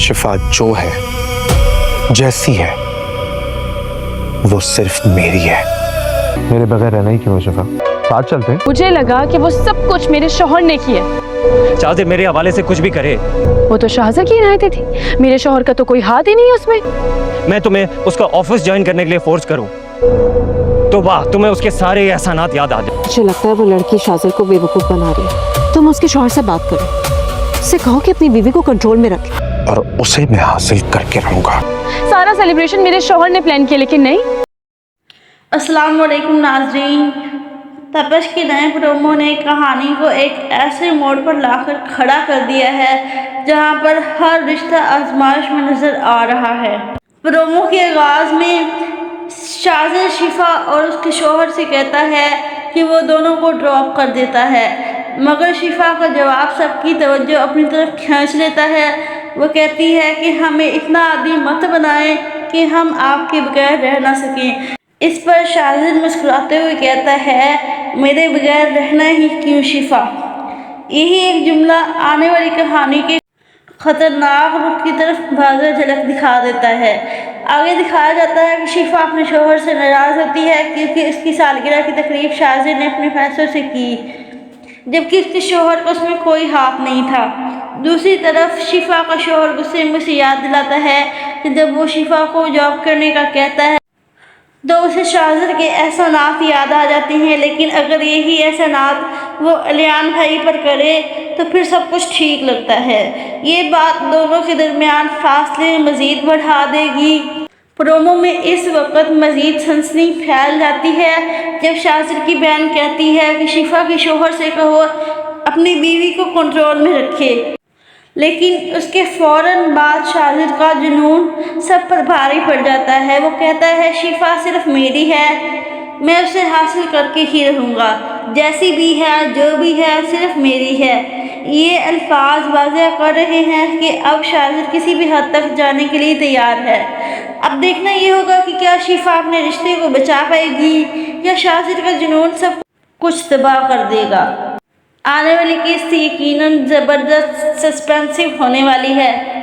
शिफा जो है, जैसी है, वो सिर्फ मेरी है। मेरे बगैर रहना ही क्यों है शिफा? साथ चलते हैं। मुझे लगा कि वो सब कुछ मेरे शौहर ने किया। शाहज़ेब मेरे हवाले से कुछ भी करे, वो तो शाहज़ेब की इनायतें थी, मेरे शौहर का तो कोई हाथ ही नहीं है उसमें। मैं तुम्हें उसका ऑफिस ज्वाइन करने के लिए फोर्स करूं तो वाह, तुम्हें उसके सारे एहसानात याद आ जाए। मुझे लगता है वो लड़की शाज़ेब को बेवकूफ़ बना रही है। तुम उसके शौहर से बात करो, उससे कहो कि अपनी बीवी को कंट्रोल में रखे, और उसे मैं हासिल करके रहूंगा। सारा सेलिब्रेशन मेरे शौहर ने प्लान किया, लेकिन नहीं। अस्सलाम वालेकुम नाज़रीन, तपश के नए प्रोमो ने कहानी को एक ऐसे मोड़ पर लाकर खड़ा कर दिया है जहां पर हर रिश्ता आजमाइश में नज़र आ रहा है। प्रोमो के आगाज़ में शाज़ेब शिफा और उसके शौहर से कहता है कि वो दोनों को ड्रॉप कर देता है, मगर शिफा का जवाब सबकी तवज्जो अपनी तरफ खींच लेता है। वो कहती है कि हमें इतना आदी मत बनाएं कि हम आपके बगैर रह ना सकें। इस पर शाज़ेब मुस्कुराते हुए कहता है, मेरे बगैर रहना ही क्यों शिफा। यही एक जुमला आने वाली कहानी के खतरनाक रुख की तरफ वाज़ेह झलक दिखा देता है। आगे दिखाया जाता है कि शिफा अपने शौहर से नाराज़ होती है क्योंकि उसकी सालगिरह की तकरीब शाज़ेब ने अपने फैसलों से की, जबकि उसके शौहर का उसमें कोई हाथ नहीं था। दूसरी तरफ शिफा का शौहर गुस्से में उसे याद दिलाता है कि जब वो शिफा को जॉब करने का कहता है तो उसे शाज़ेब के एहसानात याद आ जाते हैं, लेकिन अगर यही एहसानात वो अलियान भाई पर करे तो फिर सब कुछ ठीक लगता है। ये बात दोनों के दरमियान फासले मज़ीद बढ़ा देगी। प्रोमो में इस वक्त मज़ीद सनसनी फैल जाती है जब शाज़ेब की बहन कहती है कि शिफा के शौहर से कहो अपनी बीवी को कंट्रोल में रखे, लेकिन उसके फ़ौरन बाद शाज़ेब का जुनून सब पर भारी पड़ जाता है। वो कहता है शिफा सिर्फ मेरी है, मैं उसे हासिल करके ही रहूँगा, जैसी भी है जो भी है सिर्फ मेरी है। ये अल्फाज वाज़ेह कर रहे हैं कि अब शाज़ेब किसी भी हद तक जाने के लिए तैयार है। अब देखना ये होगा कि क्या शिफा अपने रिश्ते को बचा पाएगी या शाज़ेब का जुनून सब कुछ तबाह कर देगा। आने वाली किस्त यकीनन ज़बरदस्त सस्पेंसिव होने वाली है।